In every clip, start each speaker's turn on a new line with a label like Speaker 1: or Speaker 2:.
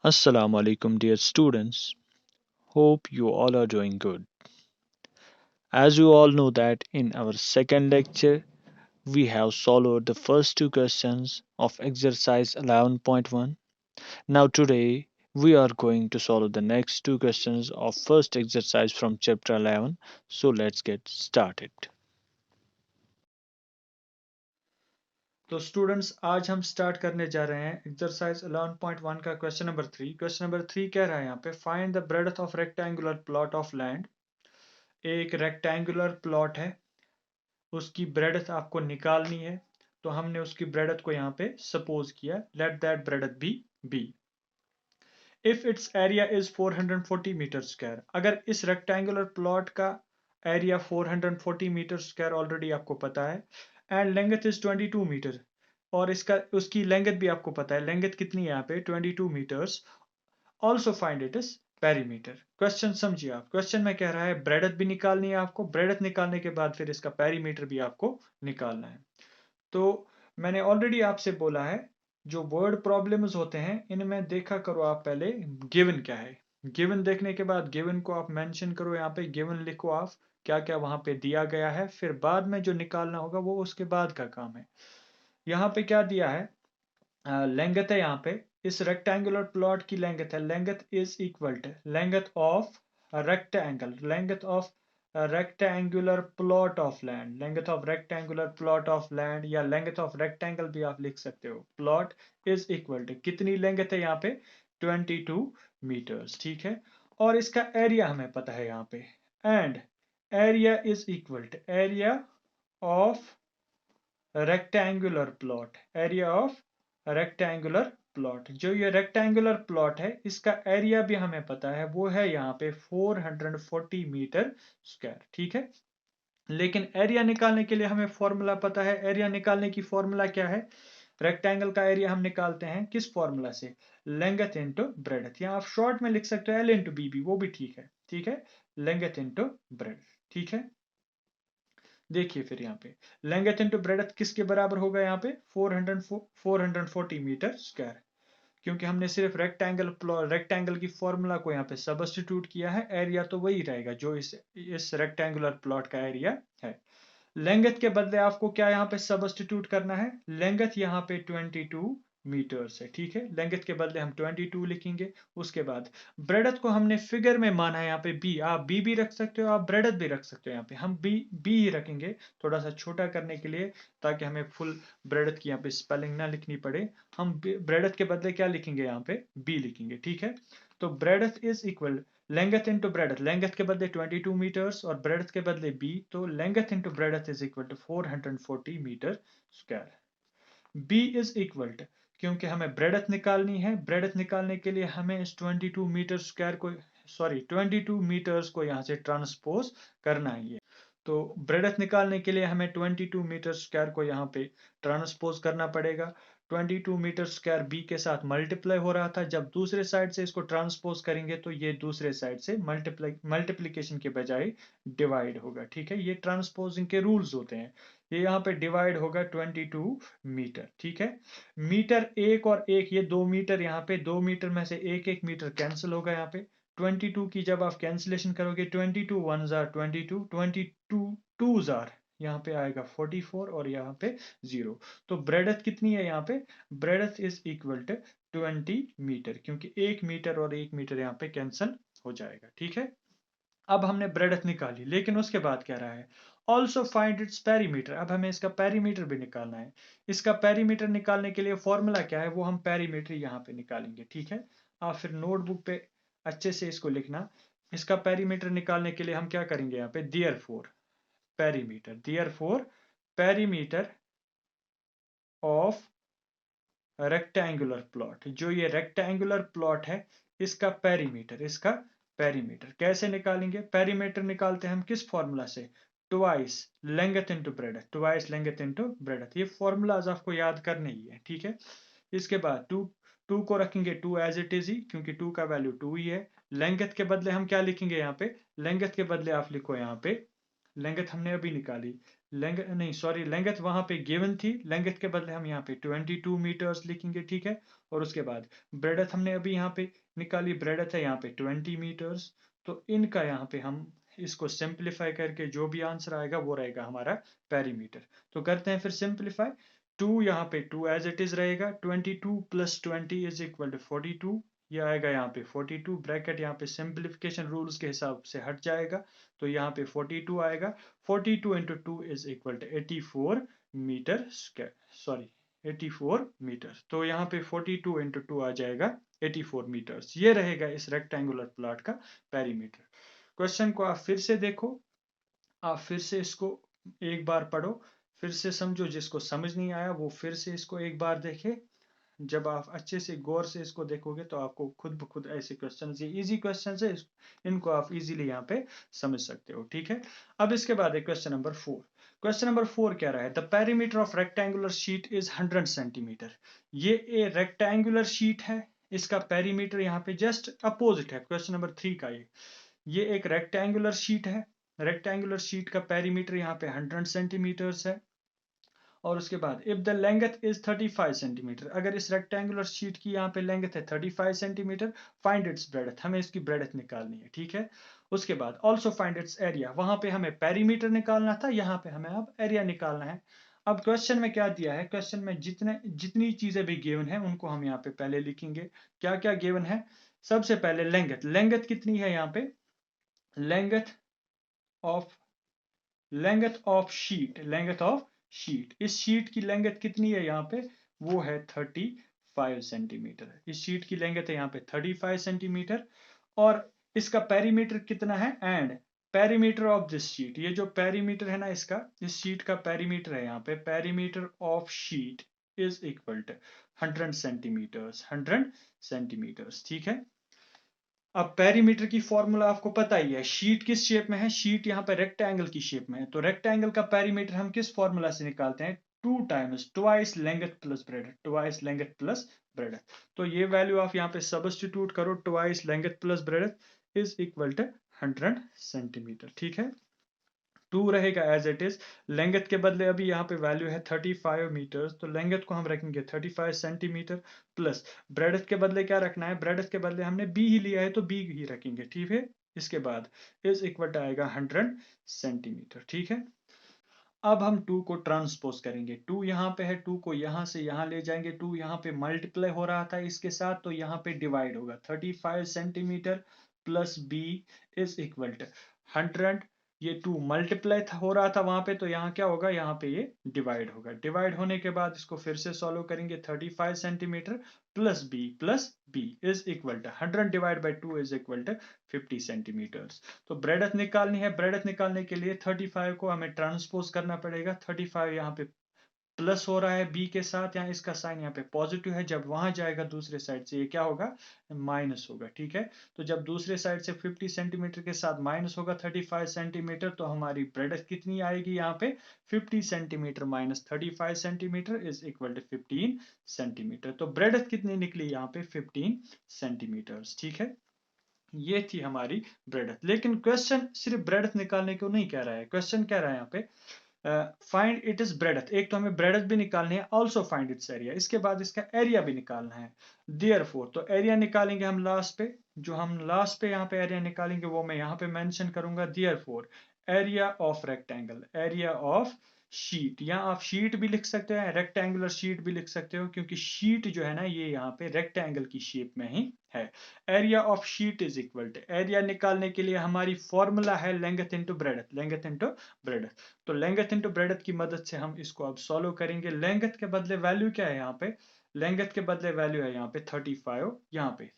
Speaker 1: Assalamu alaikum, dear students. Hope you all are doing good. As you all know that in our second lecture, we have solved the first two questions of exercise 11.1. Now today, we are going to solve the next two questions of first exercise from chapter 11. So let's get started. तो students आज हम start करने जा रहे हैं exercise 11.1 का question number 3 कह रहा है यहाँ पे find the breadth of rectangular plot of land. एक रेक्टेंगुलर प्लॉट है, उसकी ब्रेडथ आपको निकालनी है। तो हमने उसकी ब्रेडथ को यहाँ पे सपोज किया, let that breadth B. If it's area is 440 metre square, अगर इस रेक्टेंगुलर प्लॉट का एरिया 440 मीटर स्क्वायर ऑलरेडी आपको पता है, एंड लेंथ इज 22 मीटर, और इसका उसकी लेंथ भी आपको पता है, लेंथ कितनी है यहाँ पे 22 metres. Also find it is perimeter. Question समझिए आप, क्वेश्चन में कह रहा है ब्रेडथ भी निकालनी है आपको, ब्रेडथ निकालने के बाद फिर इसका पेरीमीटर भी आपको निकालना है। तो मैंने ऑलरेडी आपसे बोला है, जो वर्ड प्रॉब्लम्स होते हैं इनमें देखा करो आप पहले गिवन क्या है। गिवन देखने के बाद गिवन को आप मेंशन करो, यहाँ पे गिवन लिखो आप क्या क्या वहां पे दिया गया है, फिर बाद में जो निकालना होगा वो उसके बाद का काम है। यहाँ पे क्या दिया है, लेंथ है यहाँ पे, इस रेक्टेंगुलर प्लॉट की लेंथ है, length is equal to length of rectangle, length of rectangular plot of land, length of rectangular plot of land या लेंथ ऑफ रेक्टेंगल भी आप लिख सकते हो। प्लॉट इज इक्वल टू कितनी लेंथ है यहाँ पे 22 मीटर्स, ठीक है। और इसका एरिया हमें पता है यहाँ पे, and area is equal to area of rectangular plot, area of rectangular plot. जो ये रेक्टेंगुलर प्लॉट है इसका एरिया भी हमें पता है, वो है यहाँ पे 440 मीटर स्क्वायर, ठीक है। लेकिन एरिया निकालने के लिए हमें फॉर्मूला पता है, एरिया निकालने की फॉर्मूला क्या है, रेक्टेंगल का एरिया हम निकालते हैं किस फॉर्मूला से, लेंथ इनटू ब्रेडथ, या आप शॉर्ट में लिख सकते हो एल इंटू बी भी, वो भी ठीक है, ठीक है। लेंथ इनटू ब्रेडथ, ठीक है। देखिए फिर यहाँ पे लेंथ इंटू ब्रेडथ किसके बराबर होगा, यहाँ पे 440 मीटर स्क्वायर, क्योंकि हमने सिर्फ रेक्टेंगल की फॉर्मूला को यहाँ पे सब्स्टिट्यूट किया है, एरिया तो वही रहेगा जो इस रेक्टेंगुलर प्लॉट का एरिया है। लेंथ के बदले आपको क्या यहाँ पे सब्स्टिट्यूट करना है, लेंथ यहाँ पे 22 मीटर्स है, ठीक है। लेंथ के बदले हम 22 लिखेंगे। उसके बाद ब्रेडथ को हमने फिगर में माना है यहाँ पे बी, आप बी भी रख सकते हो, आप ब्रेडथ भी रख सकते हो, यहाँ पे हम बी बी ही रखेंगे थोड़ा सा छोटा करने के लिए, ताकि हमें फुल ब्रेडथ की यहाँ पे स्पेलिंग ना लिखनी पड़े। हम ब्रेडथ के बदले क्या लिखेंगे, यहाँ पे बी लिखेंगे, ठीक है। तो breadth is equal length into breadth, length के बदले 22 मीटर्स और ब्रेडथ के बदले बी, तो length into breadth is equal to 440 metre square. B is equal to, क्योंकि हमें ब्रेडथ निकालनी है, ब्रेडथ निकालने के लिए हमें इस 22 मीटर स्क्वायर को, सॉरी 22 मीटर्स को यहाँ से ट्रांसपोज करना है। तो ब्रेडथ निकालने के लिए हमें 22 मीटर स्क्वायर को यहाँ पे ट्रांसपोज करना पड़ेगा। 22 मीटर स्क्वायर बी के साथ मल्टीप्लाई हो रहा था, जब दूसरे साइड से इसको ट्रांसपोज करेंगे तो ये दूसरे साइड से मल्टीप्लीकेशन के बजाय डिवाइड होगा, ठीक है। ये ट्रांसपोजिंग के रूल्स होते हैं। ये यहाँ पे डिवाइड होगा 22 मीटर, ठीक है। मीटर एक और एक, ये 2 मीटर, यहाँ पे 2 मीटर में से एक एक मीटर कैंसिल होगा यहाँ पे। 22 की जब आप कैंसिलेशन करोगे, 22 वन जार 22, 22 टू जार यहाँ पे आएगा 44 और यहाँ पे 0। तो ब्रेडथ कितनी है यहाँ पे, breadth is equal to 20 metre, क्योंकि 1 मीटर और 1 मीटर यहाँ पे कैंसिल हो जाएगा, ठीक है। अब हमने ब्रेडथ निकाली, लेकिन उसके बाद क्या रहा है, ऑल्सो फाइंड इट्स पेरीमीटर। अब हमें इसका पेरीमीटर भी निकालना है। इसका पेरीमीटर निकालने के लिए फॉर्मूला क्या है, वो हम पेरीमीटर यहाँ पे निकालेंगे, ठीक है। आप फिर नोटबुक पे अच्छे से इसको लिखना। इसका पेरीमीटर निकालने के लिए हम क्या करेंगे, यहाँ पे therefore perimeter of rectangular plot, जो ये रेक्टेंगुलर प्लॉट है इसका पेरीमीटर कैसे निकालेंगे, पेरीमीटर निकालते हैं हम किस फॉर्मूला से, twice length into breadth, twice length into breadth. ये फॉर्मूलाज आपको याद करने ही है, ठीक है। इसके बाद टू टू को रखेंगे टू एज इट इज ही, क्योंकि टू का वैल्यू टू ही है। लेंथ के बदले हम क्या लिखेंगे, यहाँ पे लेंथ के बदले आप लिखो यहाँ पे, लेंथ हमने अभी निकाली, लेंथ नहीं, सॉरी, लेंथ वहां पे गिवन थी, लेंथ के बदले हम यहाँ पे 22 मीटर्स लिखेंगे, ठीक है। और उसके बाद ब्रेडथ हमने अभी यहाँ पे निकाली, ब्रेडथ है यहाँ पे 20 मीटर्स। तो इनका यहाँ पे हम इसको सिंप्लीफाई करके जो भी आंसर आएगा वो रहेगा हमारा पेरीमीटर। तो करते हैं फिर सिंप्लीफाई। 2 यहाँ पे 2 एज इट इज रहेगा, 22 प्लस 20 इज इक्वल टू 42। ये आएगा यहाँ पे 42, ब्रैकेट यहाँ पे सिंप्लीफिकेशन रूल्स के हिसाब से हट जाएगा, तो यहाँ पे 42 आएगा। 42 into 2 is equal to 84 metre square, sorry 84 metre. तो यहाँ पे 42 इंटू 2 आ जाएगा 84 मीटर्स। ये रहेगा इस रेक्टेंगुलर प्लॉट का पेरीमीटर। क्वेश्चन को आप फिर से देखो, आप फिर से इसको एक बार पढ़ो, फिर से समझो, जिसको समझ नहीं आया वो फिर से इसको एक बार देखे। जब आप अच्छे से गौर से इसको देखोगे तो आपको खुद ब खुद ऐसे क्वेश्चन, ये इजी क्वेश्चन है, इनको आप इजीली यहाँ पे समझ सकते हो, ठीक है। अब इसके बाद है क्वेश्चन नंबर 4। क्वेश्चन नंबर 4 कह रहा है the perimeter of rectangular sheet is 100 centimetre. ये ए रेक्टेंगुलर शीट है, इसका पेरीमीटर यहाँ पे जस्ट अपोजिट है क्वेश्चन नंबर 3 का। ये एक रेक्टेंगुलर शीट है, रेक्टेंगुलर शीट का पेरीमीटर यहाँ पे 100 सेंटीमीटर्स है। और उसके बाद if the length is 35 centimetre, अगर इस रेक्टेंगुलर शीट की यहाँ पे लेंथ है 35 सेंटीमीटर, फाइंड इट्स ब्रेडथ, हमें इसकी ब्रेडथ निकालनी है, ठीक है। उसके बाद ऑल्सो फाइंड इट्स एरिया, वहां पे हमें पेरीमीटर निकालना था, यहाँ पे हमें अब एरिया निकालना है। अब क्वेश्चन में क्या दिया है, क्वेश्चन में जितनी चीजें भी गिवन है उनको हम यहाँ पे पहले लिखेंगे। क्या क्या गिवन है, सबसे पहले लेंथ, लेंथ कितनी है यहाँ पे, length of length of sheet, इस शीट की लेंथ कितनी है यहाँ पे, वो है 35 सेंटीमीटर। इस शीट की लेंथ है यहाँ पे 35 सेंटीमीटर। और इसका पेरीमीटर कितना है, and perimeter of this sheet, ये जो पेरीमीटर है ना इसका, इस शीट का पेरीमीटर है यहाँ पे, perimeter of sheet is equal to 100 centimetres, 100 centimetres, ठीक है। अब पेरीमीटर की फॉर्मूला आपको पता ही है, शीट किस शेप में है, शीट यहाँ पे रेक्टेंगल की शेप में है, तो रेक्टेंगल का पेरीमीटर हम किस फॉर्मूला से निकालते हैं, 2 times twice length plus breadth, twice length plus breadth. तो ये वैल्यू आप यहाँ पे सब्स्टिट्यूट करो, twice length plus breadth is equal to 100 centimetre, ठीक है। 2 रहेगा एज इट इज, लेंथ के बदले अभी यहाँ पे वैल्यू है 35 मीटर्स, तो लेंथ को हम रखेंगे 35 सेंटीमीटर, प्लस ब्रेडथ के बदले क्या रखना है, ब्रेडथ के बदले हमने बी ही लिया है तो बी ही रखेंगे, ठीक है। इसके बाद इज इक्वल आएगा 100 सेंटीमीटर, ठीक है। अब हम 2 को ट्रांसपोज करेंगे, 2 यहाँ पे है, 2 को यहाँ से यहाँ ले जाएंगे, 2 यहाँ पे मल्टीप्लाई हो रहा था इसके साथ, तो यहाँ पे डिवाइड होगा, 35 centimetre plus B is equal to 100। ये 2 मल्टीप्लाई हो रहा था वहां पे, तो यहाँ क्या होगा, यहाँ पे ये डिवाइड होगा, डिवाइड होने के बाद इसको फिर से सॉल्व करेंगे, 35 centimetre plus B is equal to 100 divide by 2 is equal to 50 centimetres. तो ब्रेडथ निकालनी है, ब्रेडथ निकालने के लिए 35 को हमें ट्रांसपोज करना पड़ेगा, 35 यहाँ पे प्लस हो रहा है बी के साथ, यहाँ इसका साइन यहाँ पे पॉजिटिव है, जब वहां जाएगा दूसरे साइड से ये क्या होगा, माइनस होगा, ठीक है। तो जब दूसरे साइड से 50 सेंटीमीटर के साथ माइनस होगा 35 सेंटीमीटर, तो हमारी ब्रेडथ कितनी आएगी यहाँ पे, 50 centimetre minus 35 centimetre is equal to 15 centimetre. तो ब्रेडथ कितनी निकली यहाँ पे, 15 सेंटीमीटर, ठीक है। ये थी हमारी ब्रेडथ। लेकिन क्वेश्चन सिर्फ ब्रेडथ निकालने को नहीं कह रहा है, क्वेश्चन कह रहा है यहाँ पे फाइंड इट इज ब्रेडथ, एक तो हमें ब्रेडथ भी निकालनी है, ऑल्सो फाइंड इट्स एरिया, इसके बाद इसका एरिया भी निकालना है। देयरफॉर, तो एरिया निकालेंगे हम लास्ट पे, जो हम लास्ट पे यहाँ पे एरिया निकालेंगे वो मैं यहाँ पे मेंशन करूंगा, therefore area of rectangle, area of sheet, या आप शीट भी लिख सकते हैं, रेक्टेंगुलर शीट भी लिख सकते हो, क्योंकि शीट जो है ना ये यहाँ पे रेक्टेंगल की शेप में ही है। Area of sheet is equal to, area निकालने के लिए हमारी फॉर्मूला है length into breadth, length into breadth. तो लेंथ इंटू ब्रेडथ की मदद से हम इसको अब सॉल्व करेंगे। लेंथ के बदले वैल्यू क्या है यहाँ पे, लेंथ के बदले वैल्यू है यहाँ पे 35, यहाँ पे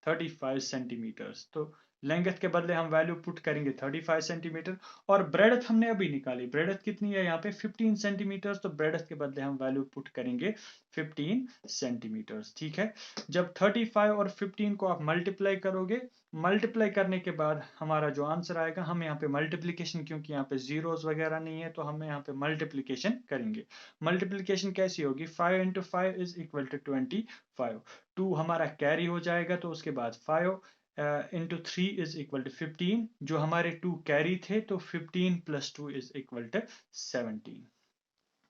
Speaker 1: 35 सेंटीमीटर्स, तो लेंथ के बदले हम वैल्यू पुट करेंगे 35 सेंटीमीटर। और ब्रेडथ हमने अभी निकाली, ब्रेडथ कितनी है यहाँ पे 15 सेंटीमीटर, तो ब्रेडथ के बदले हम वैल्यू पुट करेंगे 15 सेंटीमीटर्स, ठीक है। जब 35 और 15 को आप मल्टीप्लाई करोगे, मल्टीप्लाई करने के बाद हमारा जो आंसर आएगा, हम यहाँ पे मल्टीप्लीकेशन, क्योंकि यहाँ पे जीरोस वगैरह नहीं है तो हम यहाँ पे मल्टीप्लीकेशन करेंगे। मल्टीप्लीकेशन कैसी होगी, 5 इंटू 5 इज इक्वल टू 25, 2 हमारा कैरी हो जाएगा, तो उसके बाद 5 इंटू 3 इज इक्वल टू 15, जो हमारे 2 कैरी थे, तो 15 प्लस 2 इज इक्वल टू 17।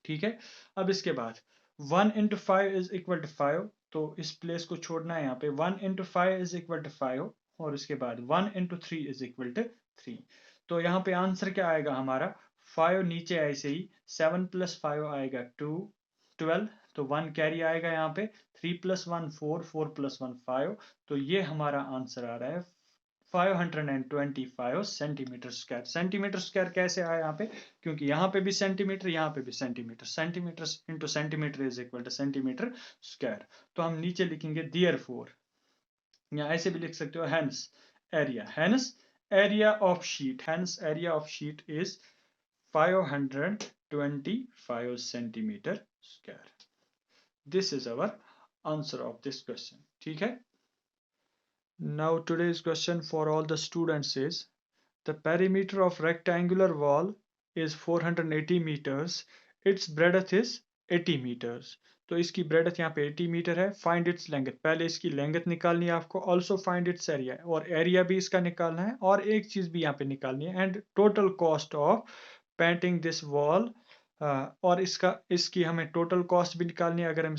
Speaker 1: ठीक है, अब इसके बाद 1 इंटू 5 इज इक्वल टू 5, तो इस प्लेस को छोड़ना है यहाँ पे। 1 इंटू 5 इज इक्वल टू 5, और उसके बाद 1 इंटू 3 इज इक्वल टू 3। तो यहाँ पे आंसर क्या आएगा हमारा? 5 नीचे ऐसे ही, 7 प्लस 5 आएगा 2, 12, तो 1 कैरी आएगा यहाँ पे, 3 प्लस 1 4, 4 प्लस 1 5, तो ये हमारा आंसर आ रहा है 525 सेंटीमीटर स्क्वायर। सेंटीमीटर स्क्वायर कैसे आया यहाँ पे? क्योंकि यहाँ पे भी सेंटीमीटर, यहाँ पे भी centimetre, centimetre into centimetre is equal two centimetre square. तो हम नीचे लिखेंगे देयरफॉर, या ऐसे भी लिख सकते हो hence area, hence area of sheet, hence area of sheet is 525 centimetre square. This is our answer of this question. ठीक है, now today's question for all the students is, the perimeter of rectangular wall is 480 meters, its breadth is 80 meters। तो इसकी breadth यहाँ पे 80 metre है। find its length, पहले इसकी length निकालनी है आपको, also find its area, और area भी इसका निकालना है, और एक चीज भी यहाँ पे निकालनी है, and total cost of painting this wall, और इसकी हमें टोटल कॉस्ट भी निकालनी है। अगर हम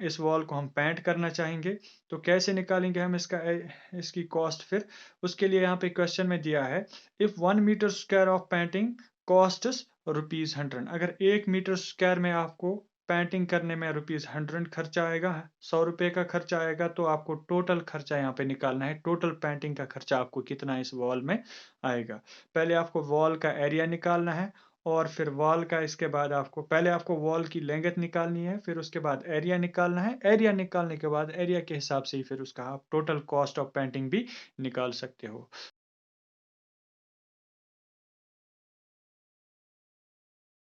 Speaker 1: इस वॉल को हम पेंट करना चाहेंगे तो कैसे निकालेंगे हम इसकी कॉस्ट? फिर उसके लिए यहाँ पे क्वेश्चन में दिया है, if 1 metre square of painting cost ₹100, अगर 1 मीटर स्क्वायर में आपको पेंटिंग करने में ₹100 खर्चा आएगा, 100 रुपए का खर्चा आएगा, तो आपको टोटल खर्चा यहाँ पे निकालना है। टोटल पेंटिंग का खर्चा आपको कितना इस वॉल में आएगा? पहले आपको वॉल का एरिया निकालना है, और फिर वॉल का, इसके बाद पहले आपको वॉल की लेंथ निकालनी है, फिर उसके बाद एरिया निकालना है। एरिया निकालने के बाद एरिया के हिसाब से ही फिर उसका आप टोटल कॉस्ट ऑफ पेंटिंग भी निकाल सकते हो।